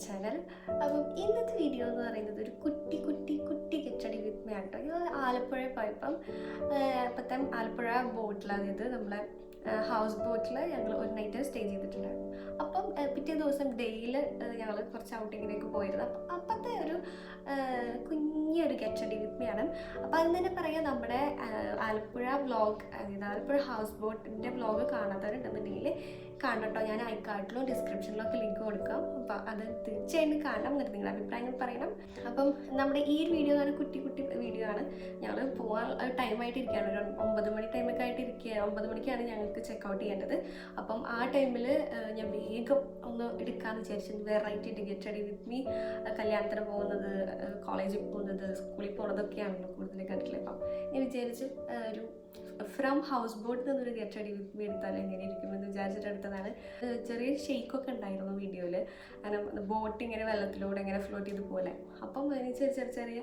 Channel. അപ്പം ഇന്നത്തെ video എന്ന് പറയുന്നത് ഒരു കുട്ടി ഗെറ്റടി വിത്ത് മീ ആട്ടോ. ഞാൻ ആലപ്പുഴ പോയപ്പം ഇപ്പോഴത്തെ ആലപ്പുഴ ബോട്ടിൽ, അതായത് നമ്മളെ ഹൗസ് ബോട്ടിൽ ഞങ്ങൾ ഒരു നൈറ്റ് സ്റ്റേ ചെയ്തിട്ടുണ്ടായിരുന്നു. അപ്പം പിറ്റേ ദിവസം ഡേയിൽ ഞങ്ങൾ കുറച്ച് ഔട്ടിങ്ങിലേക്ക് പോയിരുന്നു. അപ്പം അപ്പോഴത്തെ ഒരു കുഞ്ഞൊരു ഗെറ്റടി വിത്ത് മീ ആണ്. അപ്പോൾ അത് തന്നെ പറയാം, നമ്മുടെ ആലപ്പുഴ വ്ളോഗ്, അതായത് ആലപ്പുഴ ഹൗസ് ബോട്ടിൻ്റെ വ്ളോഗ് കാണാത്തവരുണ്ടെന്നുണ്ടെങ്കിൽ കാണട്ടോ. ഞാൻ ഐക്കാർഡിലും ഡിസ്ക്രിപ്ഷനിലൊക്കെ ലിങ്ക് കൊടുക്കാം. അപ്പോൾ അത് തീർച്ചയായിട്ടും കാണണം, എന്നിട്ട് നിങ്ങളുടെ അഭിപ്രായങ്ങൾ പറയണം. അപ്പം നമ്മുടെ ഈ ഒരു വീഡിയോ എന്ന് പറഞ്ഞാൽ കുട്ടി വീഡിയോ ആണ്. ഞങ്ങൾ പോകാൻ ടൈമായിട്ട് ഇരിക്കുകയാണ്, ഒരു 9 മണി ടൈമൊക്കെ ആയിട്ട് ഇരിക്കുക. 9 മണിക്കാണ് ഞങ്ങൾക്ക് ചെക്കൗട്ട് ചെയ്യേണ്ടത്. അപ്പം ആ ടൈമിൽ ഞാൻ വേഗം ഒന്ന് എടുക്കാമെന്ന് വിചാരിച്ചു. Variety get ready with me, കല്യാണത്തിന് പോകുന്നത്, കോളേജിൽ പോകുന്നത്, സ്കൂളിൽ പോകുന്നതൊക്കെയാണല്ലോ കൂടുതൽ കണ്ടിട്ടില്ല. അപ്പം ഞാൻ വിചാരിച്ചു ഒരു ഫ്രം ഹൗസ് ബോട്ടിൽ നിന്നൊരു ഗെറ്റ് റെഡി വിത്ത് മീ എടുത്താൽ എങ്ങനെ ഇരിക്കുമെന്ന് വിചാരിച്ചിട്ട് എടുത്തതാണ്. ചെറിയ ഷെയ്ക്കൊക്കെ ഉണ്ടായിരുന്നു വീഡിയോയിൽ, അങ്ങനെ ബോട്ട് ഇങ്ങനെ വെള്ളത്തിലൂടെ ഇങ്ങനെ ഫ്ലോട്ട് ചെയ്ത് പോലെ. അപ്പം അതിന് ചെറിയ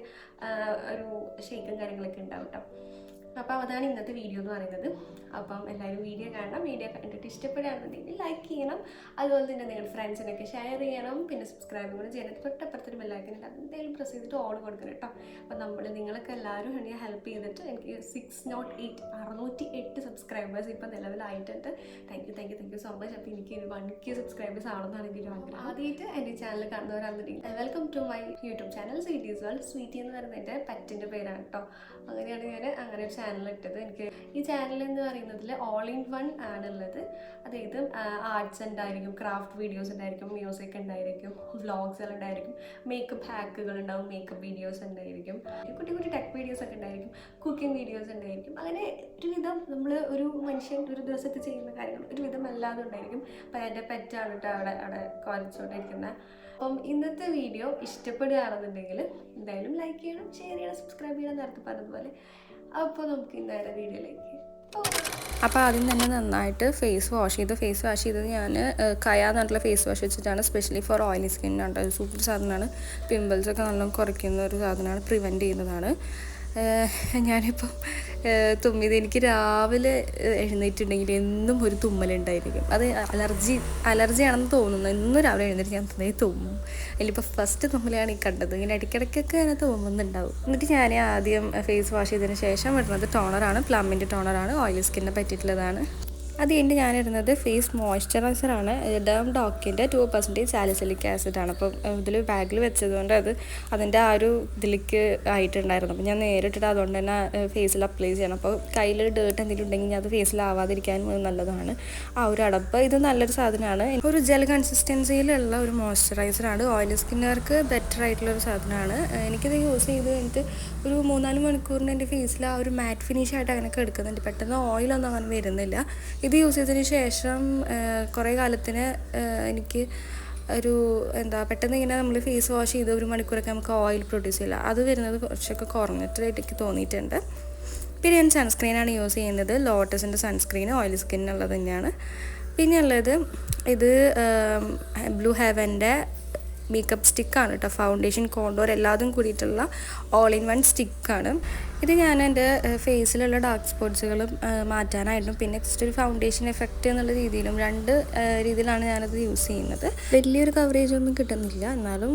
ഒരു ഷെയ്ക്കും കാര്യങ്ങളൊക്കെ ഉണ്ടാവും കേട്ടോ. അപ്പം അതാണ് ഇന്നത്തെ വീഡിയോ എന്ന് പറയുന്നത്. അപ്പം എല്ലാവരും വീഡിയോ കാണണം. വീഡിയോ കണ്ടിട്ട് ഇഷ്ടപ്പെടുകയാണെന്നുണ്ടെങ്കിൽ ലൈക്ക് ചെയ്യണം, അതുപോലെ തന്നെ നിങ്ങളുടെ ഫ്രണ്ട്സിനൊക്കെ ഷെയർ ചെയ്യണം, പിന്നെ സബ്സ്ക്രൈബ് കൂടെ ചെയ്യണം. തൊട്ടപ്പുറത്തൊരു ബെല്ലൈക്കൻ ഉണ്ട്, അതെന്തെങ്കിലും പ്രസ് ചെയ്തിട്ട് ഓൺ കൊടുക്കണം കേട്ടോ. അപ്പം നിങ്ങളൊക്കെ എല്ലാവരും എന്നെ ഹെൽപ്പ് ചെയ്തിട്ട് എനിക്ക് 608 സബ്സ്ക്രൈബേഴ്സ് ഇപ്പം നിലവിലായിട്ടുണ്ട്. Thank you so much. അപ്പോൾ എനിക്ക് 1K സബ്സ്ക്രൈബേഴ്സ് ആണെന്നാണ് എനിക്ക് ആഗ്രഹം. ആദ്യമായിട്ട് എൻ്റെ ചാനൽ കാണുന്നവരാണെന്നുണ്ടെങ്കിൽ welcome to my YouTube channel sweeties world. Sweety എന്ന് പറയുന്നത് എൻ്റെ പെറ്റിൻ്റെ പേരാണ് കേട്ടോ. അങ്ങനെയാണ് ഞാൻ അങ്ങനെ ഒരു ചാനൽ ഇട്ടത്. എനിക്ക് ഈ ചാനൽ എന്ന് പറയുന്നതിൽ ഓൾ ഇൻ വൺ ആണുള്ളത്. അതായത് ആർട്സ് ഉണ്ടായിരിക്കും, ക്രാഫ്റ്റ് വീഡിയോസ് ഉണ്ടായിരിക്കും, മ്യൂസിക് ഉണ്ടായിരിക്കും, വ്ളോഗ്സ് ഉണ്ടായിരിക്കും, മേക്കപ്പ് ഹാക്കുകൾ ഉണ്ടാവും, മേക്കപ്പ് വീഡിയോസ് ഉണ്ടായിരിക്കും, കുട്ടി ടെക് വീഡിയോസ് ഒക്കെ ഉണ്ടായിരിക്കും, കുക്കിംഗ് വീഡിയോസ് ഉണ്ടായിരിക്കും. അങ്ങനെ ഒരുവിധം നമ്മൾ ഒരു മനുഷ്യൻ ഒരു ദിവസത്തിൽ ചെയ്യുന്ന കാര്യങ്ങൾ ഒരുവിധം അല്ലാതെ ഉണ്ടായിരിക്കും. അപ്പം എൻ്റെ പെറ്റാണ് കേട്ടോ അവിടെ കുറച്ചുകൊണ്ടിരിക്കുന്നത്. അപ്പം ഇന്നത്തെ വീഡിയോ ഇഷ്ടപ്പെടുകയാണെന്നുണ്ടെങ്കിൽ എന്തായാലും ലൈക്ക് ചെയ്യണം, ഷെയർ ചെയ്യണം, സബ്സ്ക്രൈബ് ചെയ്യണം, നേരത്തെ പറഞ്ഞതുപോലെ. അപ്പോൾ നമുക്ക് ഇന്നത്തെ വീഡിയോയിലേക്ക്. അപ്പോൾ ആദ്യം തന്നെ നന്നായിട്ട് ഫേസ് വാഷ് ചെയ്തത് ഞാൻ കയ എന്നുള്ള ഫേസ് വാഷ് വെച്ചിട്ടാണ്. സ്പെഷ്യലി ഫോർ ഓയിലി സ്കിന്നുണ്ട്. ഒരു സൂപ്പർ സാധനമാണ്. പിമ്പിൾസൊക്കെ നല്ലോണം കുറയ്ക്കുന്ന ഒരു സാധനമാണ്, പ്രിവെൻറ്റ് ചെയ്യുന്നതാണ്. ഞാനിപ്പം തുമ്മിയത്, എനിക്ക് രാവിലെ എഴുന്നേറ്റുണ്ടെങ്കിൽ എന്നും ഒരു തുമ്മലുണ്ടായിരിക്കും. അത് അലർജിയാണെന്ന് തോന്നുന്നു. എന്നും രാവിലെ എഴുന്നേറ്റ് ഞാൻ തുമ്മും. അതിലിപ്പോൾ ഫസ്റ്റ് തുമ്മലാണ് ഈ കണ്ടത്. ഇങ്ങനെ ഇടയ്ക്കിടയ്ക്കൊക്കെ അങ്ങനെ തുമ്മുന്നുണ്ടാവും. എന്നിട്ട് ഞാൻ ആദ്യം ഫേസ് വാഷ് ചെയ്തതിന് ശേഷം ഇടുന്നത് ടോണറാണ്, പ്ലമ്മിൻ്റെ ടോണറാണ്, ഓയിലി സ്കിന്നിനെ പറ്റിയിട്ടുള്ളതാണ്. അത് കഴിഞ്ഞ് ഞാനിടുന്നത് ഫേസ് മോയ്സ്ചറൈസറാണ്. ഡേം ഡോക്കിൻ്റെ 2% സാലിസിലിക് ആസിഡാണ്. അപ്പം ഇതിൽ ബാഗിൽ വെച്ചതുകൊണ്ട് അതിൻ്റെ ആ ഒരു ഇതിലേക്ക് ആയിട്ടുണ്ടായിരുന്നു. അപ്പം ഞാൻ നേരിട്ടിട്ട് അതുകൊണ്ട് തന്നെ ഫേസിൽ അപ്ലൈ ചെയ്യണം. അപ്പോൾ കയ്യിൽ ഡേർട്ട് എന്തെങ്കിലും ഉണ്ടെങ്കിൽ അത് ഫേസിലാവാതിരിക്കാൻ നല്ലതാണ് ആ ഒരു അടപ്പ്. ഇത് നല്ലൊരു സാധനമാണ്. ഒരു ജെൽ കൺസിസ്റ്റൻസിയിലുള്ള ഒരു മോയ്സ്ചറൈസറാണ്. ഓയിലി സ്കിന്നുകാർക്ക് ബെറ്റർ ആയിട്ടുള്ളൊരു സാധനമാണ്. എനിക്കിത് യൂസ് ചെയ്ത് കഴിഞ്ഞിട്ട് ഒരു 3-4 മണിക്കൂറിന് എൻ്റെ ഫേസിൽ ആ ഒരു മാറ്റ് ഫിനിഷ് ആയിട്ട് അങ്ങനെയൊക്കെ എടുക്കുന്നുണ്ട്. പെട്ടെന്ന് ഓയിലൊന്നും അങ്ങനെ വരുന്നില്ല. ഇത് യൂസ് ചെയ്തതിന് ശേഷം കുറേ കാലത്തിന് എനിക്ക് പെട്ടെന്ന് ഇങ്ങനെ നമ്മൾ ഫേസ് വാഷ് ചെയ്ത് 1 മണിക്കൂറൊക്കെ നമുക്ക് ഓയിൽ പ്രൊഡ്യൂസ് ചെയ്യില്ല, അത് വരുന്നത് കുറച്ചൊക്കെ കുറഞ്ഞിട്ടായിട്ട് എനിക്ക് തോന്നിയിട്ടുണ്ട്. പിന്നെ ഞാൻ സൺസ്ക്രീനാണ് യൂസ് ചെയ്യുന്നത്. ലോട്ടസിൻ്റെ സൺസ്ക്രീൻ ഓയിലി സ്കിന്നുള്ളത് തന്നെയാണ്. പിന്നെ ഉള്ളത് ഇത് ബ്ലൂ ഹെവൻ്റെ മേക്കപ്പ് സ്റ്റിക്കാണ് കേട്ടോ. ഫൗണ്ടേഷൻ, കോണ്ടോർ എല്ലാതും കൂടിയിട്ടുള്ള ഓൾ ഇൻ വൺ സ്റ്റിക്കാണ്. ഇത് ഞാൻ എൻ്റെ ഫേസിലുള്ള ഡാർക്ക് സ്പോട്ട്സുകളും മാറ്റാനായിട്ടും പിന്നെ ജസ്റ്റ് ഒരു ഫൗണ്ടേഷൻ എഫക്റ്റ് എന്നുള്ള രീതിയിലും 2 രീതിയിലാണ് ഞാനത് യൂസ് ചെയ്യുന്നത്. വലിയൊരു കവറേജ് ഒന്നും കിട്ടുന്നില്ല, എന്നാലും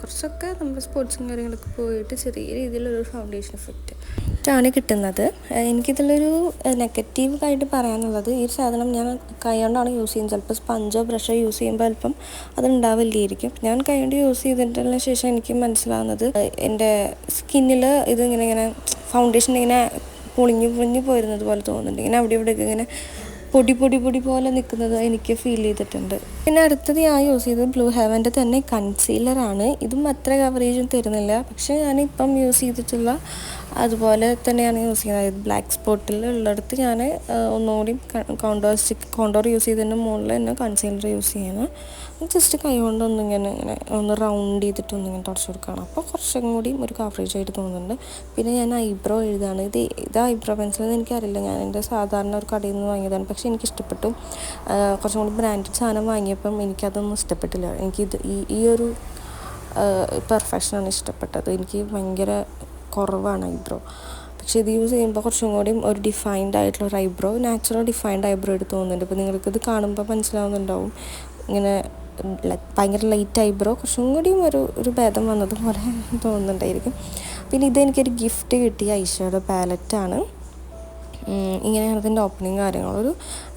കുറച്ചൊക്കെ നമ്മുടെ സ്പോട്ട്സും കാര്യങ്ങളൊക്കെ പോയിട്ട് ചെറിയ രീതിയിലുള്ളൊരു ഫൗണ്ടേഷൻ എഫക്റ്റ് ആണ് കിട്ടുന്നത്. എനിക്കിതിലൊരു നെഗറ്റീവായിട്ട് പറയാനുള്ളത്, ഈ സാധനം ഞാൻ കൈ കൊണ്ടാണ് യൂസ് ചെയ്യുന്നത്. ചിലപ്പോൾ സ്പഞ്ചോ ബ്രഷോ യൂസ് ചെയ്യുമ്പോൾ അല്പം അതുണ്ടാവില്ലായിരിക്കും. ഞാൻ കൈ കൊണ്ട് യൂസ് ചെയ്തിട്ടുള്ള ശേഷം എനിക്ക് മനസ്സിലാവുന്നത് എൻ്റെ സ്കിന്നിൽ ഇങ്ങനെ ഫൗണ്ടേഷൻ ഇങ്ങനെ പൊളിഞ്ഞു പോയിരുന്നത് പോലെ തോന്നുന്നുണ്ട്. ഇങ്ങനെ അവിടെ ഇവിടെയൊക്കെ ഇങ്ങനെ പൊടി പോലെ നിൽക്കുന്നത് എനിക്ക് ഫീൽ ചെയ്തിട്ടുണ്ട്. പിന്നെ അടുത്തത് ഞാൻ യൂസ് ചെയ്തത് ബ്ലൂ ഹെവൻ്റെ തന്നെ കൺസീലറാണ്. ഇതും അത്ര കവറേജും തരുന്നില്ല, പക്ഷേ ഞാനിപ്പം യൂസ് ചെയ്തിട്ടുള്ള അതുപോലെ തന്നെയാണ് യൂസ് ചെയ്യുന്നത്. ബ്ലാക്ക് സ്പോട്ടിൽ ഉള്ളിടത്ത് ഞാൻ ഒന്നുകൂടി കോണ്ടോർ യൂസ് ചെയ്തതിൻ്റെ മുകളിൽ തന്നെ കൺസീലർ യൂസ് ചെയ്യണം. ജസ്റ്റ് കൈ കൊണ്ട് ഇങ്ങനെ ഒന്ന് റൗണ്ട് ചെയ്തിട്ടൊന്നിങ്ങനെ തുടച്ചു കൊടുക്കണം. അപ്പോൾ കുറച്ചും കൂടി ഒരു കവറേജ് ആയിട്ട് തോന്നുന്നുണ്ട്. പിന്നെ ഞാൻ ഐബ്രോ എഴുതാണ്. ഇത് ഐബ്രോ പെൻസിലെന്ന് എനിക്കറിയില്ല, ഞാൻ എൻ്റെ സാധാരണ ഒരു കടയിൽ നിന്ന് വാങ്ങിയതാണ്. പക്ഷേ എനിക്കിഷ്ടപ്പെട്ടു. കുറച്ചും കൂടി ബ്രാൻഡഡ് സാധനം വാങ്ങിയപ്പം എനിക്കതൊന്നും ഇഷ്ടപ്പെട്ടില്ല. എനിക്കിത് ഈ ഒരു പെർഫെക്ഷനാണ് ഇഷ്ടപ്പെട്ടത്. എനിക്ക് ഭയങ്കര കുറവാണ് ഐബ്രോ. പക്ഷേ ഇത് യൂസ് ചെയ്യുമ്പോൾ കുറച്ചും കൂടി ഒരു ഡിഫൈൻഡ് ആയിട്ടുള്ള ഒരു ഐബ്രോ, നാച്ചുറൽ ഡിഫൈൻഡ് ഐബ്രോ ആയിട്ട് തോന്നുന്നുണ്ട്. ഇപ്പോൾ നിങ്ങൾക്കിത് കാണുമ്പോൾ മനസ്സിലാവുന്നുണ്ടാവും. ഇങ്ങനെ ഭയങ്കര ലൈറ്റ് ഐബ്രോ കുറച്ചും കൂടിയും ഒരു ഭേദം വന്നതുപോലെ തോന്നുന്നുണ്ടായിരിക്കും. പിന്നെ ഇതെനിക്കൊരു ഗിഫ്റ്റ് കിട്ടിയ ഐഷാഡോ പാലറ്റാണ്. ഇങ്ങനെയാണ് ഇതിൻ്റെ ഓപ്പണിങ് കാര്യങ്ങൾ. ഒരു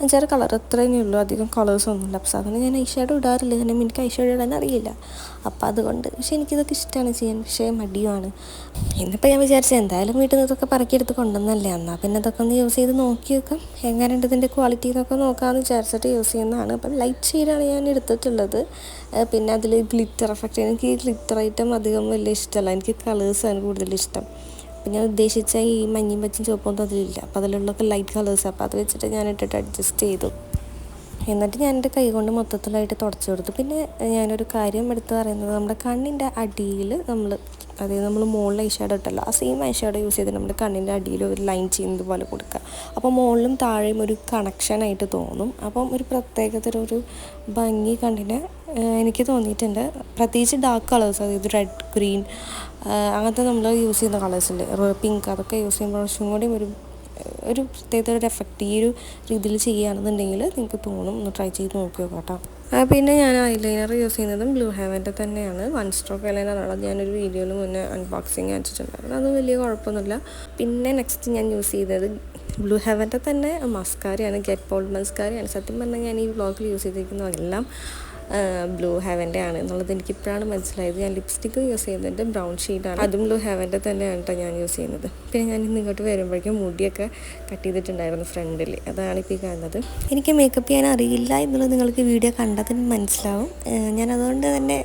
5-6 കളർ അത്രയേ ഉള്ളൂ, അധികം കളേഴ്സൊന്നുമില്ല. അപ്പോൾ സാധാരണ ഞാൻ ഐഷാഡോ ഇടാറില്ല, കാരണം എനിക്ക് ഐഷാഡോ ഇടാൻ അറിയില്ല. അപ്പോൾ അതുകൊണ്ട് പക്ഷേ എനിക്കിതൊക്കെ ഇഷ്ടമാണ് ചെയ്യാൻ, പക്ഷേ മടിയുമാണ്. ഇന്നിപ്പോൾ ഞാൻ വിചാരിച്ചത് എന്തായാലും വീട്ടിൽ നിന്ന് ഇതൊക്കെ പറക്കിയെടുത്ത് കൊണ്ടുവന്നല്ലേ, എന്നാൽ പിന്നെ ഇതൊക്കെ ഒന്ന് യൂസ് ചെയ്ത് നോക്കി വെക്കാം, എങ്ങനെയുണ്ട് ഇതിൻ്റെ ക്വാളിറ്റി എന്നൊക്കെ നോക്കാമെന്ന് വിചാരിച്ചിട്ട് യൂസ് ചെയ്യുന്നതാണ്. അപ്പം ലൈറ്റ് ഷെയ്ഡാണ് ഞാൻ എടുത്തിട്ടുള്ളത്. പിന്നെ അതിൽ ഗ്ലിറ്റർ എഫക്റ്റ്, എനിക്ക് ഈ ഗ്ലിറ്റർ ഐറ്റം അധികം വലിയ ഇഷ്ടമല്ല, എനിക്ക് കളേഴ്സാണ് കൂടുതലിഷ്ടം. അപ്പം ഞാൻ ഉദ്ദേശിച്ച ഈ മഞ്ഞയും പച്ചയും ചുവപ്പൊന്നും അതിലില്ല, അപ്പോൾ അതിലുള്ളൊക്കെ ലൈറ്റ് കളേഴ്സ്. അപ്പോൾ അത് വെച്ചിട്ട് ഞാൻ ഇട്ടിട്ട് അഡ്ജസ്റ്റ് ചെയ്തു. എന്നിട്ട് ഞാൻ എൻ്റെ കൈ കൊണ്ട് മൊത്തത്തിലായിട്ട് തുടച്ചു കൊടുത്തു. പിന്നെ ഞാനൊരു കാര്യം എടുത്ത് പറയുന്നത്, നമ്മുടെ കണ്ണിൻ്റെ അടിയിൽ അതായത് നമ്മൾ മുകളിൽ ഐഷാഡോ ഇട്ടല്ലോ, ആ സെയിം ഐഷാഡോ യൂസ് ചെയ്ത് നമ്മുടെ കണ്ണിൻ്റെ അടിയിൽ ഒരു ലൈൻ ചെയ്യുന്നത് പോലെ കൊടുക്കുക. അപ്പോൾ മുകളിലും താഴെയും ഒരു കണക്ഷനായിട്ട് തോന്നും. അപ്പം ഒരു പ്രത്യേകതരൊരു ഭംഗി കണ്ണിന് എനിക്ക് തോന്നിയിട്ടുണ്ട്. പ്രത്യേകിച്ച് ഡാർക്ക് കളേഴ്സ്, അതായത് റെഡ്, ഗ്രീൻ അങ്ങനത്തെ നമ്മൾ യൂസ് ചെയ്യുന്ന കളേഴ്സില്ലേ, പിങ്ക്, അതൊക്കെ യൂസ് ചെയ്യുമ്പോൾ കുറച്ചും കൂടിയും ഒരു പ്രത്യേകത ഒരു എഫക്റ്റ് ഈ ഒരു രീതിയിൽ ചെയ്യുകയാണെന്നുണ്ടെങ്കിൽ നിങ്ങൾക്ക് തോന്നും. ഒന്ന് ട്രൈ ചെയ്ത് നോക്കിയോ കേട്ടോ. പിന്നെ ഞാൻ ഐലൈനർ യൂസ് ചെയ്യുന്നതും ബ്ലൂ ഹെവൻ്റെ തന്നെയാണ്. 1 സ്ട്രോക്ക് ഐലൈനറാണ്. ഞാനൊരു വീഡിയോയിൽ മുന്നേ അൺബോക്സിങ് കാണിച്ചിട്ടുണ്ടായിരുന്നു, അത് വലിയ കുഴപ്പമൊന്നുമില്ല. പിന്നെ നെക്സ്റ്റ് ഞാൻ യൂസ് ചെയ്തത് ബ്ലൂ ഹെവൻ്റെ തന്നെ മസ്കാരയാണ്, ഗെറ്റ് ബോൾഡ് മസ്കാരയാണ്. സത്യം പറഞ്ഞാൽ ഞാൻ ഈ വ്ളോഗിൽ യൂസ് ചെയ്തിരിക്കുന്നതെല്ലാം ബ്ലൂ ഹെവൻ്റെ ആണ് എന്നുള്ളത് എനിക്കിപ്പോഴാണ് മനസ്സിലായത്. ഞാൻ ലിപ്സ്റ്റിക്ക് യൂസ് ചെയ്യുന്നുണ്ട്, ബ്രൗൺ ഷെയ്ഡാണ്, അതും ബ്ലൂ ഹെവൻ്റെ തന്നെയാണ് കേട്ടോ ഞാൻ യൂസ് ചെയ്യുന്നത്. പിന്നെ ഞാൻ ഇന്ന് ഇങ്ങോട്ട് വരുമ്പോഴേക്കും മുടിയൊക്കെ കട്ട് ചെയ്തിട്ടുണ്ടായിരുന്നു ഫ്രണ്ടിൽ, അതാണിപ്പോൾ ഈ കാണുന്നത്. എനിക്ക് മേക്കപ്പ് ചെയ്യാൻ അറിയില്ല എന്നുള്ളത് നിങ്ങൾക്ക് വീഡിയോ കണ്ടതിന് മനസ്സിലാവും. ഞാൻ അതുകൊണ്ട് തന്നെ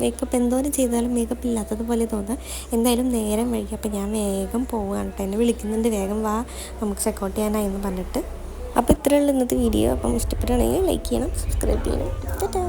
മേക്കപ്പ് എന്തോരം ചെയ്താലും മേക്കപ്പ് ഇല്ലാത്തതുപോലെ തോന്നാം. എന്തായാലും നേരം വൈകി, അപ്പോൾ ഞാൻ വേഗം പോവുകയാണ് കേട്ടോ. എന്നെ വിളിക്കുന്നുണ്ട്, വേഗം വാ നമുക്ക് ചെക്കൗട്ട് ചെയ്യാനായെന്ന് പറഞ്ഞിട്ട്. അപ്പോൾ ഇത്രയുള്ള ഇന്നത്തെ വീഡിയോ. അപ്പം ഇഷ്ടപ്പെടുകയാണെങ്കിൽ ലൈക്ക് ചെയ്യണം, സബ്സ്ക്രൈബ് ചെയ്യണം. ടാറ്റാ.